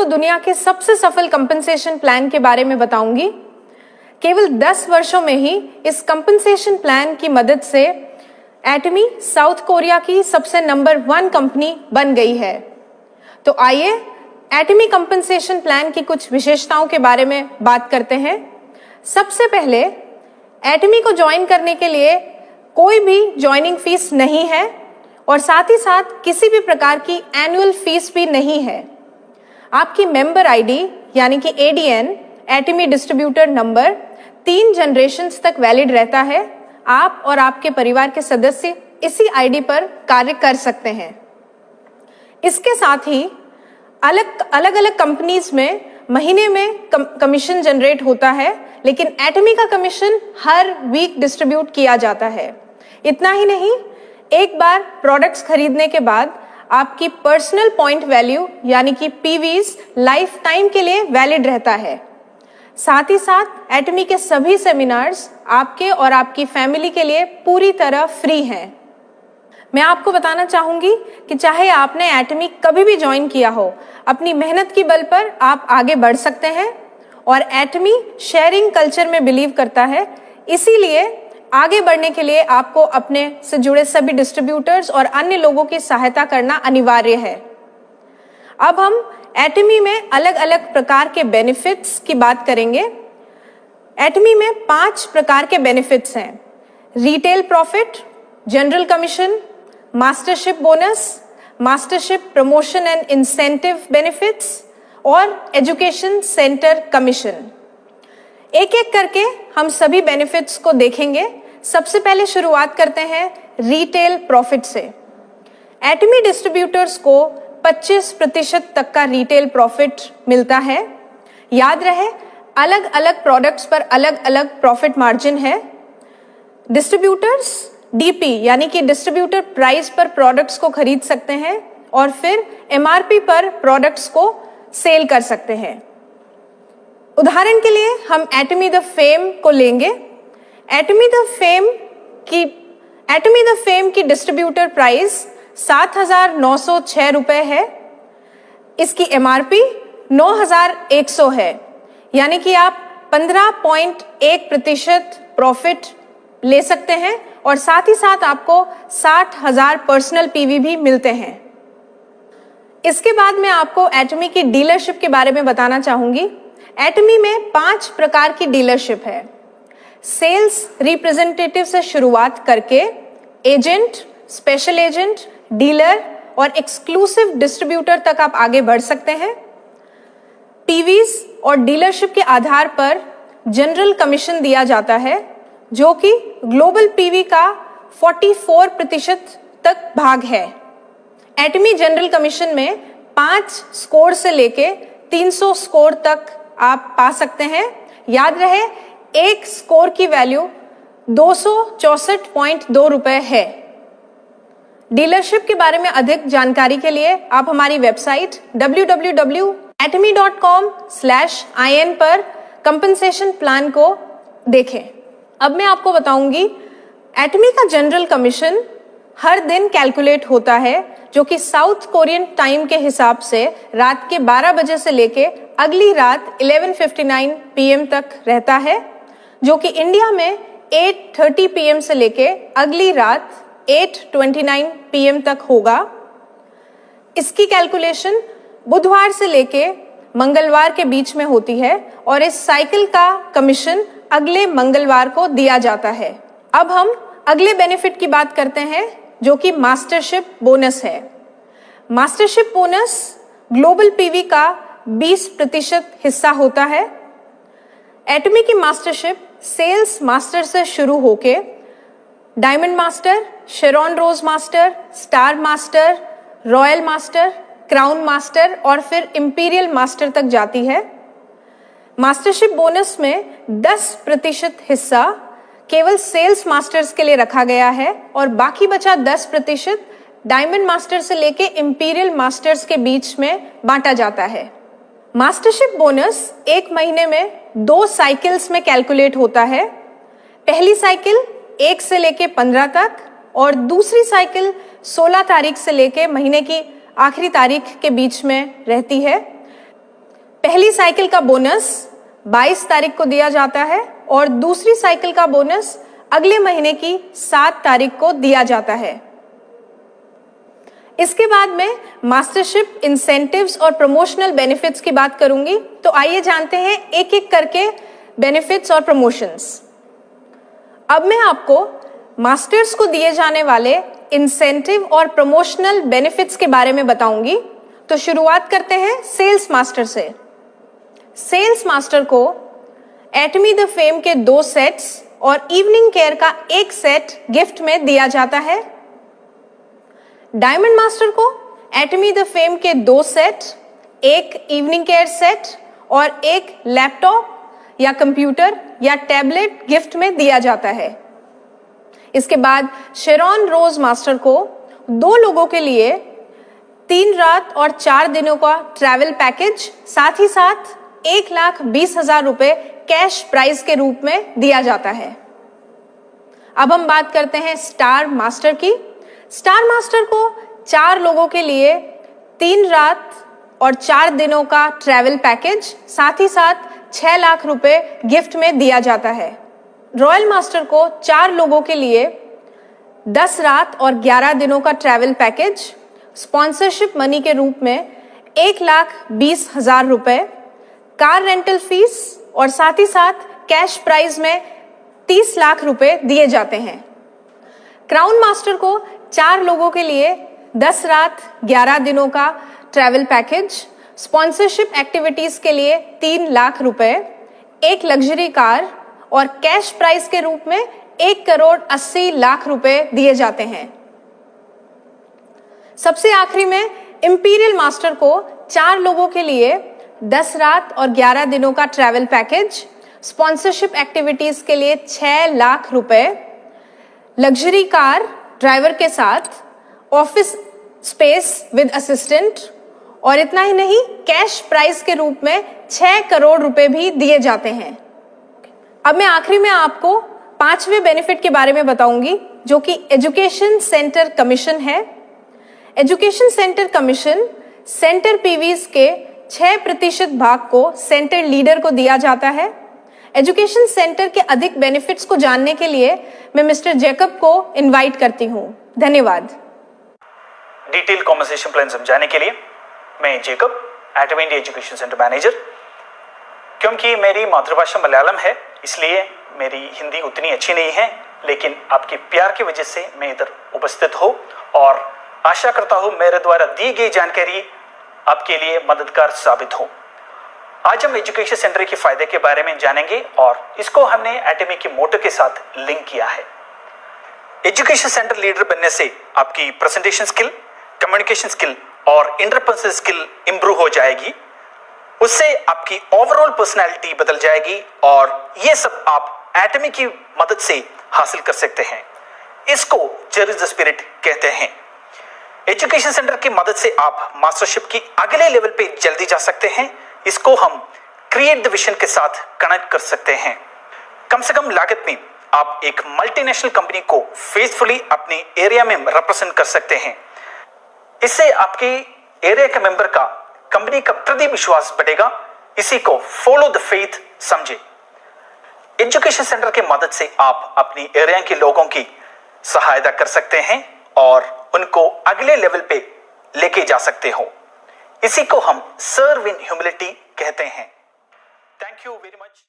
आपको दुनिया के सबसे सफल कंपनसेशन प्लान के बारे में बताऊंगी। केवल 10 वर्षों में ही इस कंपनसेशन प्लान की मदद से एटमी साउथ कोरिया की सबसे नंबर 1 कंपनी बन गई है। तो आइए एटमी कंपनसेशन प्लान की कुछ विशेषताओं के बारे में बात करते हैं। सबसे पहले एटमी को ज्वाइन करने के लिए कोई भी ज्वाइनिंग फीस नहीं है और साथ ही साथ किसी भी प्रकार की एनुअल फीस भी नहीं है। आपकी मेंबर आईडी यानी कि एडीएन एटमी डिस्ट्रीब्यूटर नंबर 3 जनरेशन्स तक वैलिड रहता है। आप और आपके परिवार के सदस्य इसी आईडी पर कार्य कर सकते हैं। इसके साथ ही अलग अलग कंपनीज में महीने में कमीशन जनरेट होता है, लेकिन एटमी का कमीशन हर वीक डिस्ट्रीब्यूट किया जाता है। इतना ही नहीं, एक बार प्रोडक्ट्स खरीदने के बाद आपकी पर्सनल पॉइंट वैल्यू यानी कि पीवीज लाइफ टाइम के लिए वैलिड रहता है। साथ ही साथ एटमी के सभी सेमिनार्स आपके और आपकी फैमिली के लिए पूरी तरह फ्री हैं। मैं आपको बताना चाहूंगी कि चाहे आपने एटमी कभी भी ज्वाइन किया हो, अपनी मेहनत की बल पर आप आगे बढ़ सकते हैं। और एटमी शेयरिंग कल्चर में बिलीव करता है, इसीलिए आगे बढ़ने के लिए आपको अपने से जुड़े सभी डिस्ट्रीब्यूटर्स और अन्य लोगों की सहायता करना अनिवार्य है। अब हम एटमी में अलग अलग प्रकार के बेनिफिट्स की बात करेंगे। एटमी में 5 प्रकार के बेनिफिट्स हैं: retail profit, general commission, mastership bonus, mastership promotion and incentive benefits और एजुकेशन सेंटर कमीशन। एक एक करके हम सभी बेनिफिट्स को देखेंगे। सबसे पहले शुरुआत करते हैं रिटेल प्रॉफिट से। एटमी डिस्ट्रीब्यूटर्स को 25% तक का रिटेल प्रॉफिट मिलता है। याद रहे, अलग अलग प्रोडक्ट्स पर अलग अलग प्रॉफिट मार्जिन है। डिस्ट्रीब्यूटर्स डीपी यानी कि डिस्ट्रीब्यूटर प्राइस पर प्रोडक्ट्स को खरीद सकते हैं और फिर एमआरपी पर प्रोडक्ट्स को सेल कर सकते हैं। उदाहरण के लिए हम एटमी द फेम को लेंगे। एटमी द फेम की डिस्ट्रीब्यूटर प्राइस 7,906 रुपए है। इसकी एमआरपी 9,100 है, यानी कि आप 15.1% प्रॉफिट ले सकते हैं और साथ ही साथ आपको 60,000 पर्सनल पीवी भी मिलते हैं। इसके बाद मैं आपको एटमी की डीलरशिप के बारे में बताना चाहूंगी। एटमी में 5 प्रकार की डीलरशिप है। सेल्स रिप्रेजेंटेटिव से शुरुआत करके एजेंट, स्पेशल एजेंट, डीलर और एक्सक्लूसिव डिस्ट्रीब्यूटर तक आप आगे बढ़ सकते हैं। पीवीज और डीलरशिप के आधार पर जनरल कमीशन दिया जाता है, जो कि ग्लोबल पीवी का 44% तक भाग है। एटमी जनरल कमीशन में 5 स्कोर से लेके 300 स्कोर तक आप पा सकते हैं। याद रहे, एक स्कोर की वैल्यू 264.2 रुपए है। डीलरशिप के बारे में अधिक जानकारी के लिए आप हमारी वेबसाइट www.atomy.com/in पर कंपनसेशन प्लान को देखें। अब मैं आपको बताऊंगी एटमी का जनरल कमीशन हर दिन कैलकुलेट होता है, जो कि साउथ कोरियन टाइम के हिसाब से रात के 12 बजे से लेके अगली रात 11:59 PM तक रहता है, जो कि इंडिया में 8:30 PM से लेके अगली रात 8:29 PM तक होगा। इसकी कैलकुलेशन बुधवार से लेके मंगलवार के बीच में होती है और इस साइकिल का कमीशन अगले मंगलवार को दिया जाता है। अब हम अगले बेनिफिट की बात करते हैं, जो कि मास्टरशिप बोनस है। मास्टरशिप बोनस ग्लोबल पीवी का 20% हिस्सा होता है। एटमी की मास्टरशिप सेल्स मास्टर से शुरू होके diamond master, Sharon rose master, star master, royal master, crown master और फिर इंपीरियल मास्टर तक जाती है। मास्टरशिप बोनस में 10% हिस्सा केवल सेल्स मास्टर्स के लिए रखा गया है और बाकी बचा 10% डायमंड मास्टर से लेके इंपीरियल मास्टर्स के बीच में बांटा जाता है। मास्टरशिप बोनस 1 महीने में 2 साइकिल्स में कैलकुलेट होता है। पहली साइकिल 1 से लेके 15 तक और दूसरी साइकिल 16 तारीख से लेके महीने की आखिरी तारीख के बीच में रहती है। पहली साइकिल का बोनस 22 तारीख को दिया जाता है और दूसरी साइकिल का बोनस अगले महीने की 7 तारीख को दिया जाता है। इसके बाद मैं मास्टरशिप इंसेंटिव्स और प्रमोशनल बेनिफिट्स की बात करूंगी। तो आइए जानते हैं एक एक करके बेनिफिट्स और प्रमोशंस। अब मैं आपको मास्टर्स को दिए जाने वाले इंसेंटिव और प्रमोशनल बेनिफिट्स के बारे में बताऊंगी। तो शुरुआत करते हैं सेल्स मास्टर से। सेल्स मास्टर को एटमी द फेम के 2 सेट्स और इवनिंग केयर का 1 सेट गिफ्ट में दिया जाता है। डायमंड मास्टर को एटमी द फेम के 2 सेट, 1 इवनिंग केयर सेट और 1 लैपटॉप या कंप्यूटर या टैबलेट गिफ्ट में दिया जाता है। इसके बाद शेरॉन रोज मास्टर को 2 लोगों के लिए 3 रात और 4 दिनों का ट्रैवल पैकेज, साथ ही साथ 1,20,000 रुपए कैश प्राइज के रूप में दिया जाता है। अब हम बात करते हैं स्टार मास्टर की। स्टार मास्टर को 4 लोगों के लिए 3 रात और 4 दिनों का ट्रैवल पैकेज, साथ ही साथ 6 लाख रुपए गिफ्ट में दिया जाता है। रॉयल मास्टर को 4 लोगों के लिए 10 रात और 11 दिनों का ट्रैवल पैकेज, स्पॉन्सरशिप मनी के रूप में 1,20,000 रुपए, कार रेंटल फीस और साथ ही साथ कैश प्राइज में 30 लाख रुपए दिए जाते हैं। क्राउन मास्टर को 4 लोगों के लिए 10 रात 11 दिनों का ट्रैवल पैकेज, स्पॉन्सरशिप एक्टिविटीज के लिए 3 लाख रुपए, 1 लग्जरी कार और कैश प्राइज के रूप में 1,80,00,000 रुपए दिए जाते हैं। सबसे आखिरी में इंपीरियल मास्टर को 4 लोगों के लिए 10 रात और 11 दिनों का ट्रैवल पैकेज, स्पॉन्सरशिप एक्टिविटीज के लिए 6 लाख रुपए, लग्जरी कार ड्राइवर के साथ, ऑफिस स्पेस विद असिस्टेंट और इतना ही नहीं, कैश प्राइज के रूप में 6 करोड़ रुपए भी दिए जाते हैं। अब मैं आखिरी में आपको 5वें बेनिफिट के बारे में बताऊंगी, जो कि एजुकेशन सेंटर कमीशन है। एजुकेशन सेंटर कमीशन सेंटर पीवीज के 6% भाग को सेंटर लीडर को दिया जाता है। एजुकेशन सेंटर के अधिक बेनिफिट्स को जानने के लिए मैं मिस्टर जैकब को इनवाइट करती हूं। धन्यवाद। डिटेल कॉम्पनसेशन प्लान समझाने के लिए मैं जैकब, एटमी इंडिया एजुकेशन सेंटर मैनेजर। क्योंकि मेरी मातृभाषा मलयालम है, इसलिए मेरी हिंदी उतनी अच्छी नहीं है, लेकिन आपके प्यार की वजह से मैं इधर उपस्थित हूँ और आशा करता हूँ मेरे द्वारा दी गई जानकारी आपके लिए मददगार साबित हो। आज हम एजुकेशन सेंटर के फायदे के बारे में जानेंगे और इसको हमने एटमी के मोटो के साथ लिंक किया है। एजुकेशन सेंटर लीडर बनने से आपकी प्रेजेंटेशन स्किल, कम्युनिकेशन स्किल और इंटरपर्सनल स्किल इंप्रूव हो जाएगी। उससे आपकी ओवरऑल पर्सनैलिटी बदल जाएगी और ये सब आप एटमी की मदद से हासिल कर सकते हैं। इसको जेरी द स्पिरिट कहते हैं। एजुकेशन सेंटर की मदद से आप मास्टरशिप की अगले लेवल पे जल्दी जा सकते हैं। इसको हम क्रिएट द विजन के साथ कनेक्ट कर सकते हैं। कम से कम लागत में आप एक मल्टीनेशनल कंपनी को फेसफुली अपने एरिया में रिप्रेजेंट कर सकते हैं। इससे आपके एरिया के मेंबर का कंपनी का प्रति विश्वास बढ़ेगा। इसी को फॉलो द फेथ समझे। एजुकेशन सेंटर की मदद से आप अपनी एरिया के लोगों की सहायता कर सकते हैं और उनको अगले लेवल पे लेके जा सकते हो। इसी को हम सर्व इन ह्यूमिलिटी कहते हैं। Thank you very much.